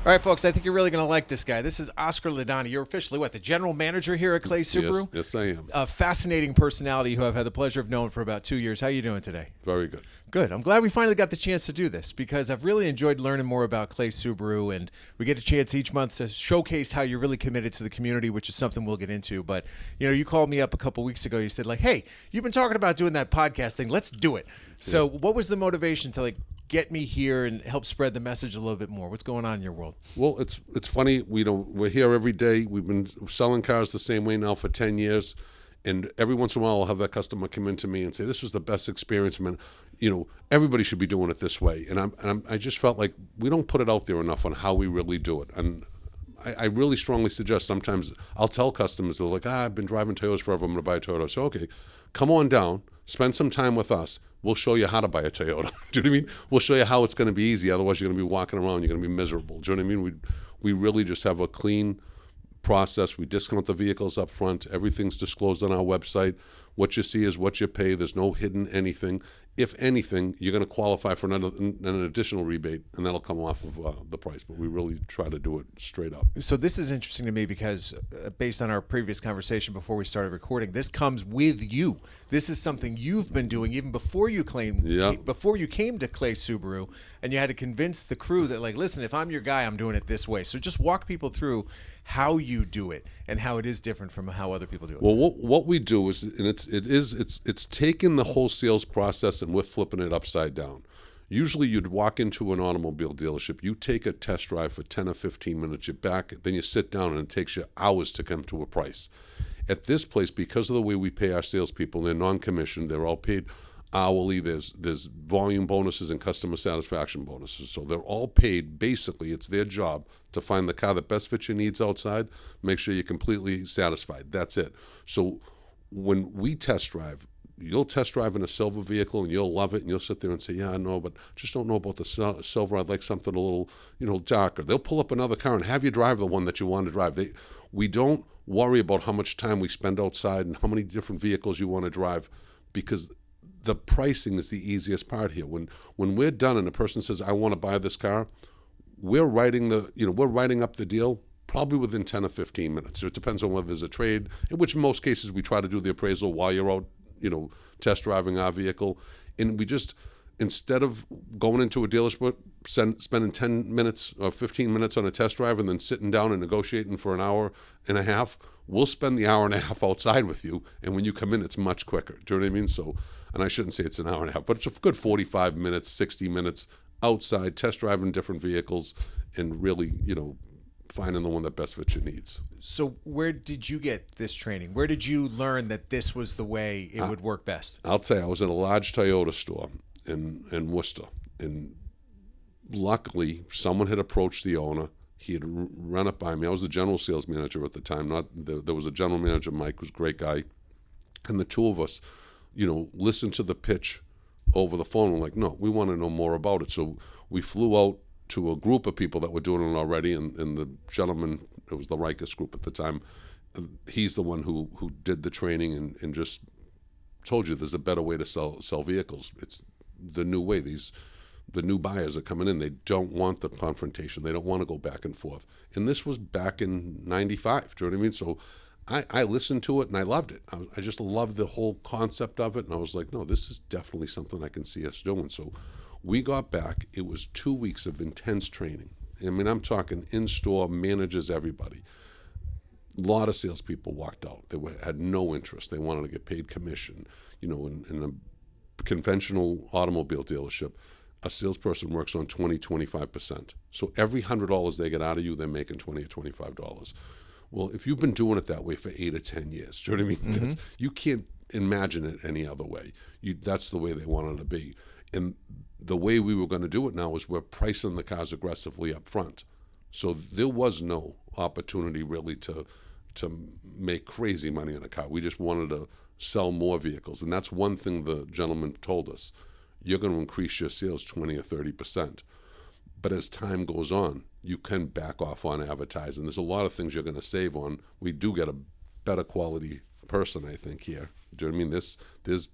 All right, folks, I think you're really going to like this guy. This is Oscar LiDonni. You're officially, the general manager here at Clay Subaru? Yes, I am. A fascinating personality who I've had the pleasure of knowing for about 2 years. How are you doing today? Very good. Good. I'm glad we finally got the chance to do this because I've really enjoyed learning more about Clay Subaru, and we get a chance each month to showcase how you're really committed to the community, which is something we'll get into. But, you called me up a couple weeks ago. You said, hey, you've been talking about doing that podcast thing. Let's do it. So what was the motivation to, get me here and help spread the message a little bit more? What's going on in your world? Well, it's funny. We're here every day. We've been selling cars the same way now for 10 years. And every once in a while, I'll have that customer come in to me and say, "This was the best experience, man. Everybody should be doing it this way." And I just felt like we don't put it out there enough on how we really do it. And I really strongly suggest sometimes I'll tell customers, they're like, "I've been driving Toyotas forever. I'm going to buy a Toyota." So, okay, come on down, spend some time with us. We'll show you how to buy a Toyota. Do you know what I mean? We'll show you how it's going to be easy. Otherwise, you're going to be walking around. You're going to be miserable. Do you know what I mean? We really just have a clean process. We discount the vehicles up front. Everything's disclosed on our website. What you see is what you pay. There's no hidden anything. If anything, you're going to qualify for an additional rebate, and that'll come off of the price. But we really try to do it straight up. So this is interesting to me because based on our previous conversation before we started recording, this comes with you. This is something you've been doing even before you before you came to Clay Subaru, and you had to convince the crew that, listen, if I'm your guy, I'm doing it this way. So just walk people through how you do it and how it is different from how other people do it. Well, what we do is, and it's taking the whole sales process and we're flipping it upside down. Usually you'd walk into an automobile dealership, you take a test drive for 10 or 15 minutes, you're back, then you sit down and it takes you hours to come to a price. At this place, because of the way we pay our salespeople, they're non-commissioned, they're all paid hourly, there's volume bonuses and customer satisfaction bonuses. So they're all paid, basically, it's their job to find the car that best fits your needs outside, make sure you're completely satisfied. That's it. So when we test drive, you'll test drive in a silver vehicle and you'll love it and you'll sit there and say, "Yeah, I know, but just don't know about the silver. I'd like something a little, darker." They'll pull up another car and have you drive the one that you want to drive. We don't worry about how much time we spend outside and how many different vehicles you want to drive, because the pricing is the easiest part here. When we're done and a person says, "I want to buy this car," we're writing up the deal probably within 10 or 15 minutes. So it depends on whether there's a trade, in which in most cases we try to do the appraisal while you're out, test driving our vehicle. And we just, instead of going into a dealership, spending 10 minutes or 15 minutes on a test drive and then sitting down and negotiating for an hour and a half, we'll spend the hour and a half outside with you. And when you come in, it's much quicker. Do you know what I mean? So, and I shouldn't say it's an hour and a half, but it's a good 45 minutes, 60 minutes outside, test driving different vehicles and really, finding the one that best fits your needs. So where did you get this training? Where did you learn that this was the way it would work best? I'll tell you, I was in a large Toyota store in Worcester, and luckily someone had approached the owner. He had run up by me. I was the general sales manager at the time. There was a general manager, Mike, who's a great guy, and the two of us, listened to the pitch over the phone. We're like, "No, we want to know more about it." So we flew out to a group of people that were doing it already, and the gentleman, it was the Rikers group at the time, he's the one who did the training and just told you there's a better way to sell vehicles. It's the new way. The new buyers are coming in. They don't want the confrontation. They don't want to go back and forth. And this was back in 95, do you know what I mean? So I listened to it and I loved it. I just loved the whole concept of it, and I was like, no, this is definitely something I can see us doing. So we got back. It was 2 weeks of intense training. I mean, I'm talking in-store, managers, everybody. A lot of salespeople walked out. They had no interest. They wanted to get paid commission. In a conventional automobile dealership, a salesperson works on 20-25%. So every $100 they get out of you, they're making $20 or $25. Well, if you've been doing it that way for 8 or 10 years, do you know what I mean? Mm-hmm. You can't imagine it any other way. That's the way they wanted to be. And the way we were going to do it now is we're pricing the cars aggressively up front. So there was no opportunity really to make crazy money on a car. We just wanted to sell more vehicles. And that's one thing the gentleman told us. You're going to increase your sales 20 or 30%. But as time goes on, you can back off on advertising. There's a lot of things you're going to save on. We do get a better quality person, I think, here. Do you know what I mean? There's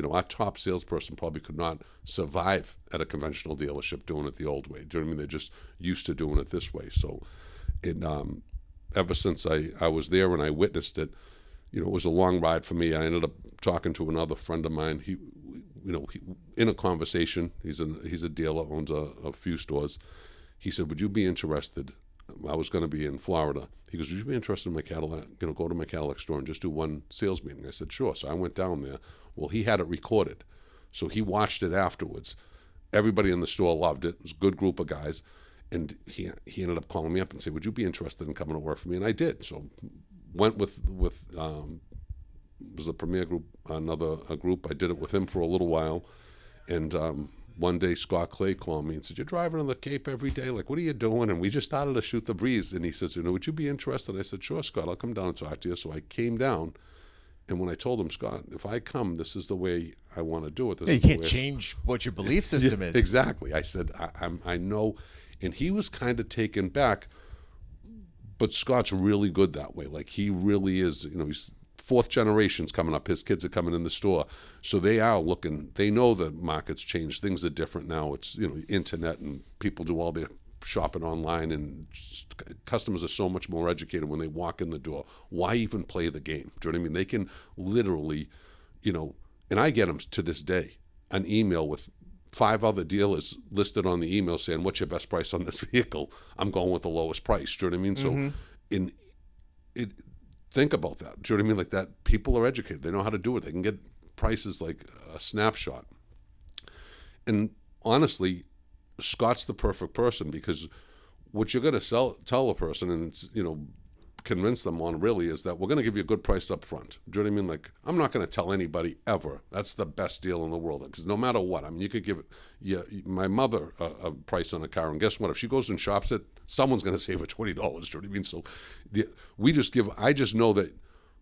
our top salesperson probably could not survive at a conventional dealership doing it the old way. Do you know what I mean? They're just used to doing it this way. So ever since I was there and I witnessed it, it was a long ride for me. I ended up talking to another friend of mine. He in a conversation, he's a dealer, owns a few stores. He said, "Would you be interested?" I was going to be in Florida. He goes, "Would you be interested in my Cadillac? Go to my Cadillac store and just do one sales meeting?" I said, "Sure." So I went down there. Well, he had it recorded, so he watched it afterwards. Everybody in the store loved it. It was a good group of guys, and he ended up calling me up and said, "Would you be interested in coming to work for me?" And I did. So went with was a Premier Group, a group. I did it with him for a little while, and one day Scott Clay called me and said, "You're driving on the Cape every day. Like, what are you doing?" And we just started to shoot the breeze. And he says, "Would you be interested?" I said, "Sure, Scott. I'll come down and talk to you." So I came down, and when I told him, "Scott, if I come, this is the way I want to do it." You can't change what your belief system is. Exactly. I said, I know. And he was kind of taken back, but Scott's really good that way. Like, he really is, he's fourth generation's coming up. His kids are coming in the store. So they are looking, they know the market's changed. Things are different now. It's, internet, and people do all their shopping online, and customers are so much more educated when they walk in the door. Why even play the game? Do you know what I mean? They can literally, and I get them to this day, an email with 5 other dealers listed on the email saying, "What's your best price on this vehicle?" I'm going with the lowest price. Do you know what I mean? So think about that. Do you know what I mean? Like that, people are educated. They know how to do it. They can get prices like a snapshot. And honestly, Scott's the perfect person, because what you're going to tell a person, and it's, convince them on, really, is that we're going to give you a good price up front. Do you know what I mean? Like, I'm not going to tell anybody ever that's the best deal in the world, because no matter what, I mean, you could give my mother a price on a car, and guess what? If she goes and shops it, someone's going to save her $20. Do you know what I mean? So I just know that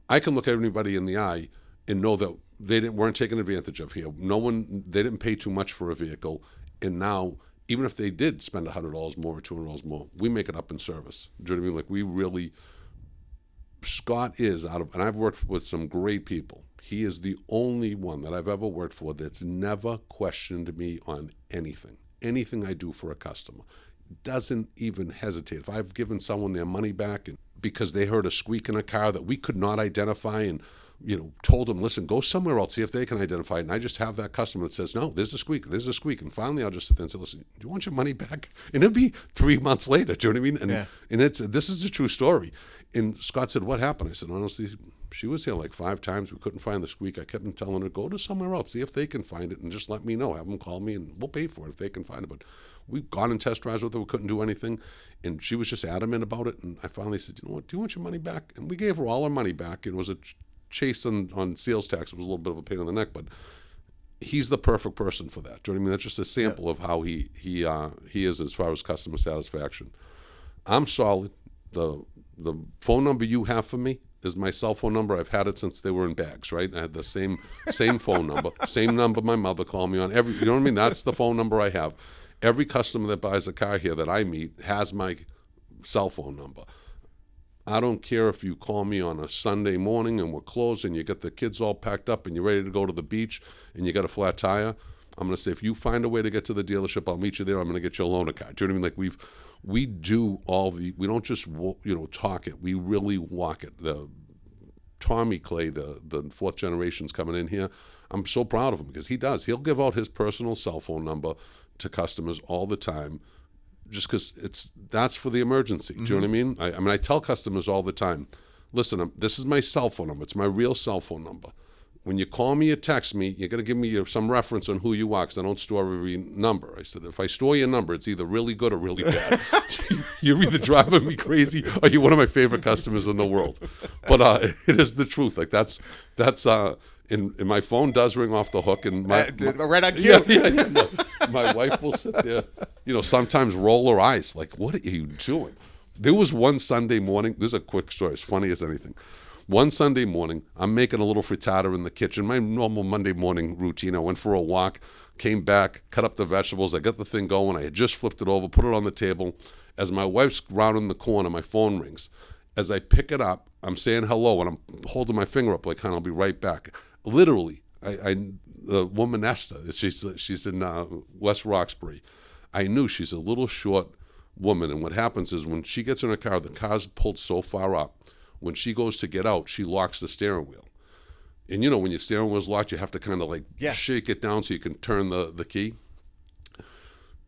I can look everybody in the eye and know that they weren't taken advantage of here. They didn't pay too much for a vehicle, and now, even if they did spend $100 more or $200 more, we make it up in service. Do you know what I mean? Like, we really, Scott is and I've worked with some great people. He is the only one that I've ever worked for that's never questioned me on anything. Anything I do for a customer. Doesn't even hesitate. If I've given someone their money back because they heard a squeak in a car that we could not identify, and told them, "Listen, go somewhere else, see if they can identify it." And I just have that customer that says, "No, there's a squeak. And finally I'll just sit there and say, "Listen, do you want your money back?" And it'll be 3 months later. Do you know what I mean? And this is a true story. And Scott said, "What happened?" I said, "Honestly, she was here like 5 times. We couldn't find the squeak. I kept telling her, go to somewhere else, see if they can find it, and just let me know. Have them call me, and we'll pay for it if they can find it." But we've gone and test drives with her. We couldn't do anything. And she was just adamant about it. And I finally said, "You know what? Do you want your money back?" And we gave her all her money back. It was a chase on sales tax. It was a little bit of a pain in the neck, but he's the perfect person for that. Do you know what I mean? That's just a sample of how he is as far as customer satisfaction. I'm solid. The phone number you have for me is my cell phone number. I've had it since they were in bags, right? I had the same phone number, same number my mother called me on. You know what I mean? That's the phone number I have. Every customer that buys a car here that I meet has my cell phone number. I don't care if you call me on a Sunday morning and we're closed and you get the kids all packed up and you're ready to go to the beach and you got a flat tire. I'm going to say, if you find a way to get to the dealership, I'll meet you there. I'm going to get you a loaner car. Do you know what I mean? Like, we do we don't just, talk it. We really walk it. Tommy Clay, the fourth generation's coming in here. I'm so proud of him because he does. He'll give out his personal cell phone number to customers all the time, just because that's for the emergency. Do you know what I mean? I tell customers all the time, "Listen, this is my cell phone number. It's my real cell phone number. When you call me or text me, you got to give me some reference on who you are, because I don't store every number." I said, "If I store your number, it's either really good or really bad. You're either driving me crazy or you're one of my favorite customers in the world." But it is the truth. Like, that's and my phone does ring off the hook, and right on cue. Yeah. My wife will sit there, sometimes roll her eyes, like, "What are you doing?" There was one Sunday morning. This is a quick story. It's funny as anything. One Sunday morning, I'm making a little frittata in the kitchen. My normal Monday morning routine. I went for a walk, came back, cut up the vegetables. I got the thing going. I had just flipped it over, put it on the table. As my wife's rounding the corner, my phone rings. As I pick it up, I'm saying hello, and I'm holding my finger up like, "Hon, I'll be right back." Literally, the woman Esther, she's in West Roxbury. I knew she's a little short woman, and what happens is when she gets in her car, the car's pulled so far up. When she goes to get out, she locks the steering wheel. And you know, when your steering wheel's locked, you have to kind of like shake it down so you can turn the key.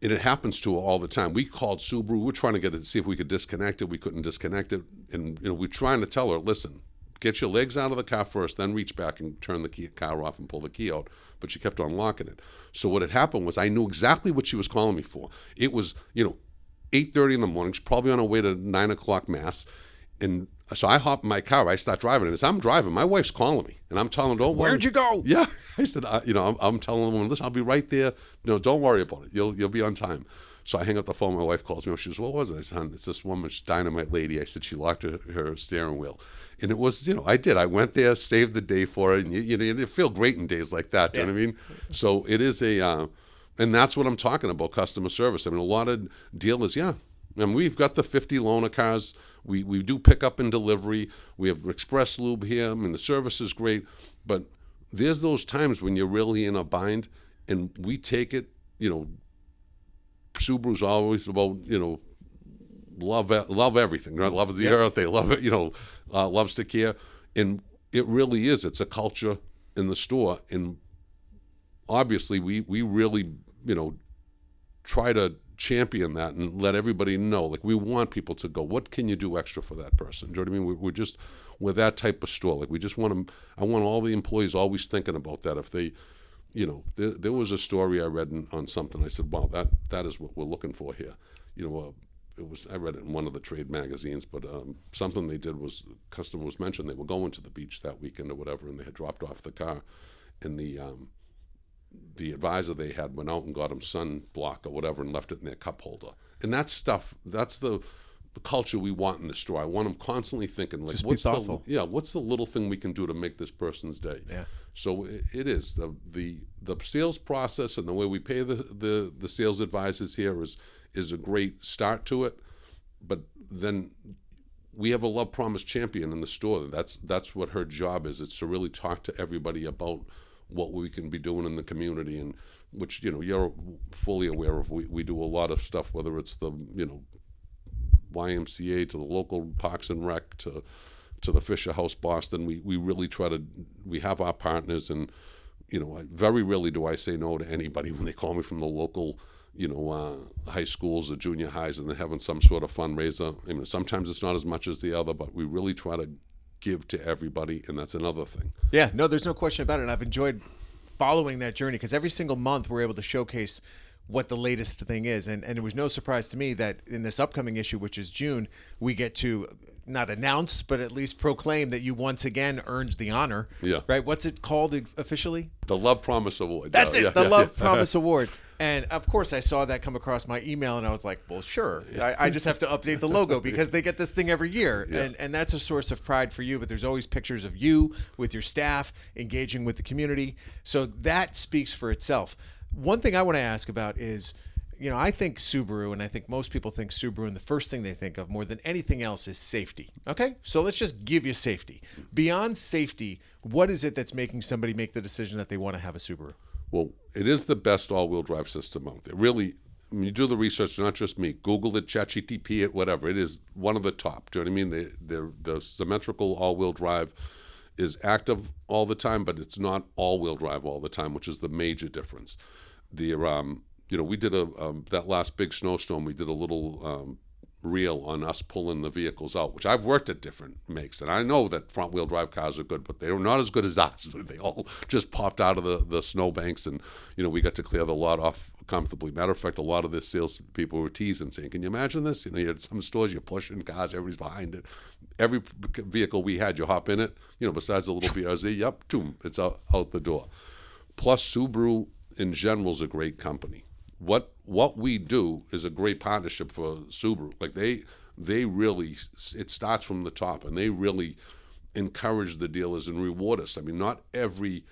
And it happens to her all the time. We called Subaru. We're trying to get it, see if we could disconnect it. We couldn't disconnect it. And we're trying to tell her, listen, get your legs out of the car first, then reach back and turn the car off and pull the key out. But she kept on locking it. So what had happened was I knew exactly what she was calling me for. It was, 8:30 in the morning. She's probably on her way to 9 o'clock mass. And so I hop in my car. I start driving. And as I'm driving, my wife's calling me. And I'm telling her, don't worry. Where'd you go? Yeah. I said, I'm telling the woman, listen, I'll be right there. Don't worry about it. You'll be on time. So I hang up the phone. My wife calls me. She goes, what was it? I said, it's this woman, she's dynamite lady. I said, she locked her steering wheel. And it was, I did. I went there, saved the day for her. And, you feel great in days like that. Do you know what I mean? So it is and that's what I'm talking about, customer service. I mean, a lot of dealers, and we've got the 50 loaner cars. We do pick up and delivery. We have express lube here. I mean, the service is great. But there's those times when you're really in a bind, and we take it, Subaru's always about, love everything, right? Love the earth. They love it, loves to care. And it really is. It's a culture in the store. And obviously we really, try to champion that and let everybody know. Like, we want people to go, what can you do extra for that person? Do you know what I mean? We're that type of store. Like, we just want them, I want all the employees always thinking about that. If they, there was a story I read on something. I said, wow, that is what we're looking for here. I read it in one of the trade magazines, but something they did was, customer was mentioned, they were going to the beach that weekend or whatever, and they had dropped off the car, and the advisor they had went out and got him sunblock or whatever and left it in their cup holder. And that's the culture we want in the store. I want them constantly thinking, like, what's the little thing we can do to make this person's day? Yeah. So it is the sales process, and the way we pay the sales advisors here is a great start to it. But then we have a Love Promise champion in the store. That's what her job is. It's to really talk to everybody about what we can be doing in the community, and which you're fully aware of. We do a lot of stuff, whether it's the YMCA to the local Parks and Rec to the Fisher House Boston. We really try to. We have our partners, and very rarely do I say no to anybody when they call me from the local high schools or junior highs, and they're having some sort of fundraiser. I mean, sometimes it's not as much as the other, but we really try to give to everybody, and that's another thing. Yeah, no, there's no question about it. And I've enjoyed following that journey, because every single month we're able to showcase what the latest thing is. And it was no surprise to me that in this upcoming issue, which is June, we get to not announce, but at least proclaim that you once again earned the honor. Yeah. Right? What's it called officially? The Love Promise Award. That's it, the Love Promise Award. And of course, I saw that come across my email, and I was like, well, sure. I just have to update the logo because they get this thing every year. Yeah. And that's a source of pride for you. But there's always pictures of you with your staff engaging with the community. So that speaks for itself. One thing I want to ask about is, I think Subaru, and I think most people think Subaru, and the first thing they think of more than anything else is safety. Okay? So let's just give you safety. Beyond safety, what is it that's making somebody make the decision that they want to have a Subaru? Well, it is the best all-wheel drive system out there. Really, when you do the research, not just me, Google it, ChatGPT it, whatever. It is one of the top. Do you know what I mean? The symmetrical all-wheel drive is active all the time, but it's not all-wheel drive all the time, which is the major difference. We did that last big snowstorm, we did a little reel on us pulling the vehicles out, which I've worked at different makes, and I know that front-wheel drive cars are good, but they were not as good as us. They all just popped out of the snowbanks, and we got to clear the lot off comfortably. Matter of fact, a lot of the sales people were teasing, saying, can you imagine this? You had some stores, you're pushing cars, everybody's behind it. Every vehicle we had, you hop in it, besides the little BRZ, yep, boom, it's out the door. Plus, Subaru in general is a great company. What we do is a great partnership for Subaru. Like, they really, it starts from the top, and they really encourage the dealers and reward us. I mean, not every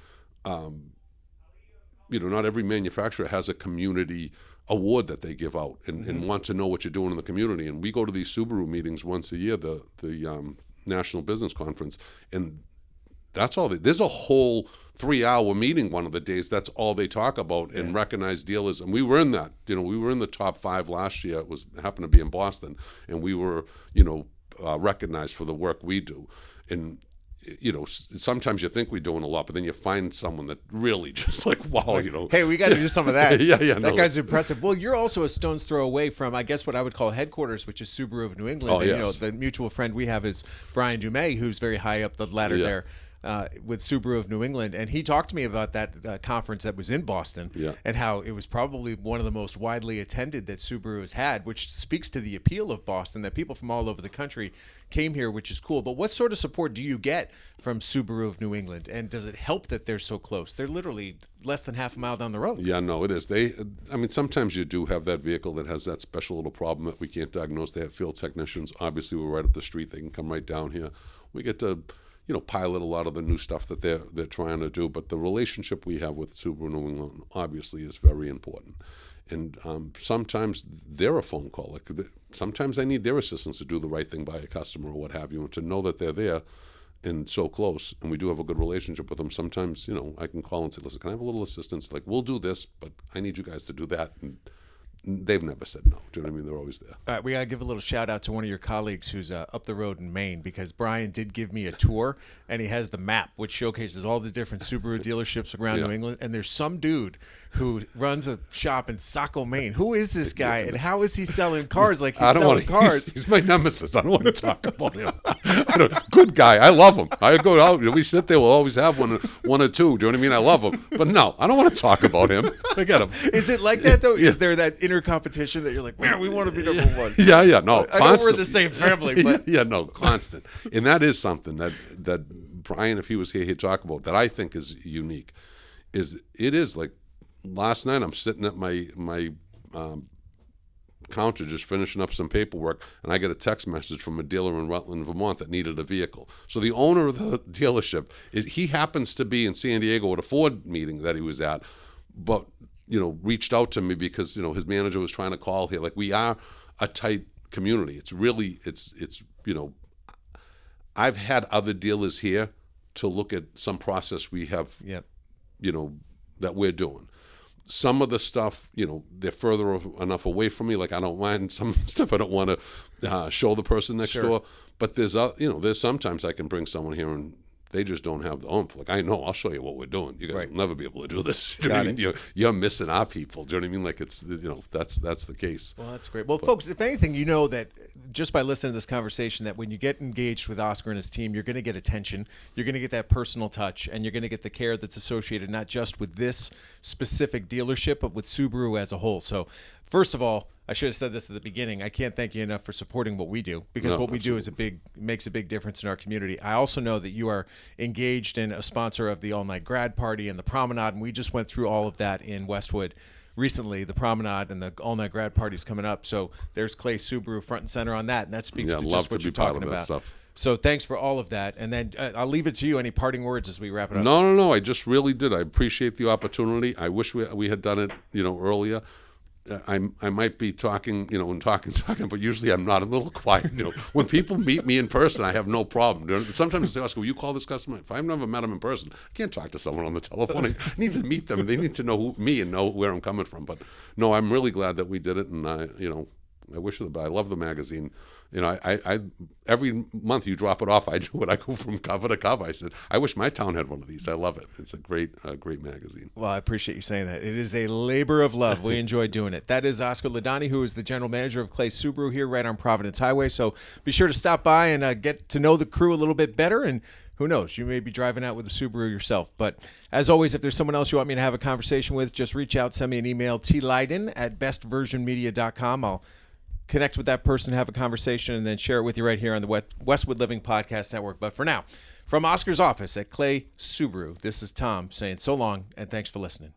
manufacturer has a community award that they give out and want to know what you're doing in the community. And we go to these Subaru meetings once a year, the National Business Conference, and that's all. There's a whole 3-hour meeting one of the days. That's all they talk about and recognize dealers. And we were in that. We were in the top 5 last year. It happened to be in Boston, and we were recognized for the work we do. And sometimes you think we're doing a lot, but then you find someone that really just like, wow, Hey, we got to do some of that. That guy's impressive. Well, you're also a stone's throw away from, I guess, what I would call headquarters, which is Subaru of New England. Oh, and, yes. The mutual friend we have is Brian Dumais, who's very high up the ladder there. With Subaru of New England, and he talked to me about that conference that was in Boston and how it was probably one of the most widely attended that Subaru has had, which speaks to the appeal of Boston, that people from all over the country came here, which is cool. But what sort of support do you get from Subaru of New England, and does it help that they're so close? They're literally less than half a mile down the road. Yeah, no, it is. Sometimes you do have that vehicle that has that special little problem that we can't diagnose. They have field technicians. Obviously, we're right up the street. They can come right down here. We get to pilot a lot of the new stuff that they're trying to do. But the relationship we have with Subaru New England obviously is very important. And sometimes they're a phone call. Like sometimes I need their assistance to do the right thing by a customer or what have you, and to know that they're there and so close, and we do have a good relationship with them. Sometimes, I can call and say, listen, can I have a little assistance? Like, we'll do this, but I need you guys to do that. And they've never said no. Do you know what I mean? They're always there. All right, we got to give a little shout out to one of your colleagues who's up the road in Maine, because Brian did give me a tour, and he has the map which showcases all the different Subaru dealerships around New England. And there's some dude who runs a shop in Saco, Maine. Who is this guy, and how is he selling cars like he's selling cars? He's my nemesis. I don't want to talk about him. Good guy. I love him. I go out. We sit there. We'll always have one or two. Do you know what I mean? I love him. But no, I don't want to talk about him. I get him. Is it like that, though? Is there that inner competition that you're like, man, we want to be number one? Yeah. No, I know we're the same family, but no, constant. And that is something that Brian, if he was here, he'd talk about, that I think is unique. It is like, last night I'm sitting at my counter just finishing up some paperwork, and I get a text message from a dealer in Rutland, Vermont that needed a vehicle. So the owner of the dealership, he happens to be in San Diego at a Ford meeting that he was at, but reached out to me because his manager was trying to call here. Like, we are a tight community. It's really I've had other dealers here to look at some process we have that we're doing. Some of the stuff, they're further enough away from me. Like, I don't mind some stuff. I don't want to show the person next door. But there's sometimes I can bring someone here and they just don't have the oomph. Like, I know, I'll show you what we're doing. You guys will never be able to do this. You know what I mean? You're missing our people. Do you know what I mean? Like, it's that's the case. Well, that's great. Well, folks, if anything, that just by listening to this conversation, that when you get engaged with Oscar and his team, you're going to get attention, you're going to get that personal touch, and you're going to get the care that's associated not just with this specific dealership, but with Subaru as a whole. So, first of all, I should have said this at the beginning. I can't thank you enough for supporting what we do, because what we do is makes a big difference in our community. I also know that you are engaged in a sponsor of the all-night grad party and the promenade, and we just went through all of that in Westwood recently. The promenade and the all-night grad party is coming up, so there's Clay Subaru front and center on that, and that speaks to just what you're talking about. Stuff. So thanks for all of that, and then I'll leave it to you. Any parting words as we wrap it up? No. I just really did. I appreciate the opportunity. I wish we had done it, earlier. I might be talking, and talking, but usually I'm not. I'm a little quiet. When people meet me in person, I have no problem. Sometimes they say, Oscar, will you call this customer? If I've never met him in person, I can't talk to someone on the telephone. I need to meet them. They need to know me and know where I'm coming from. But no, I'm really glad that we did it, and I wish it. But I love the magazine. I every month you drop it off, I do it. I go from cover to cover. I said, I wish my town had one of these. I love it. It's a great magazine. Well, I appreciate you saying that. It is a labor of love. We enjoy doing it. That is Oscar LiDonni, who is the general manager of Clay Subaru here right on Providence Highway. So be sure to stop by and get to know the crew a little bit better. And who knows, you may be driving out with a Subaru yourself. But as always, if there's someone else you want me to have a conversation with, just reach out, send me an email, tleyden@bestversionmedia.com. I'll connect with that person, have a conversation, and then share it with you right here on the Westwood Living Podcast Network. But for now, from Oscar's office at Clay Subaru, this is Tom saying so long, and thanks for listening.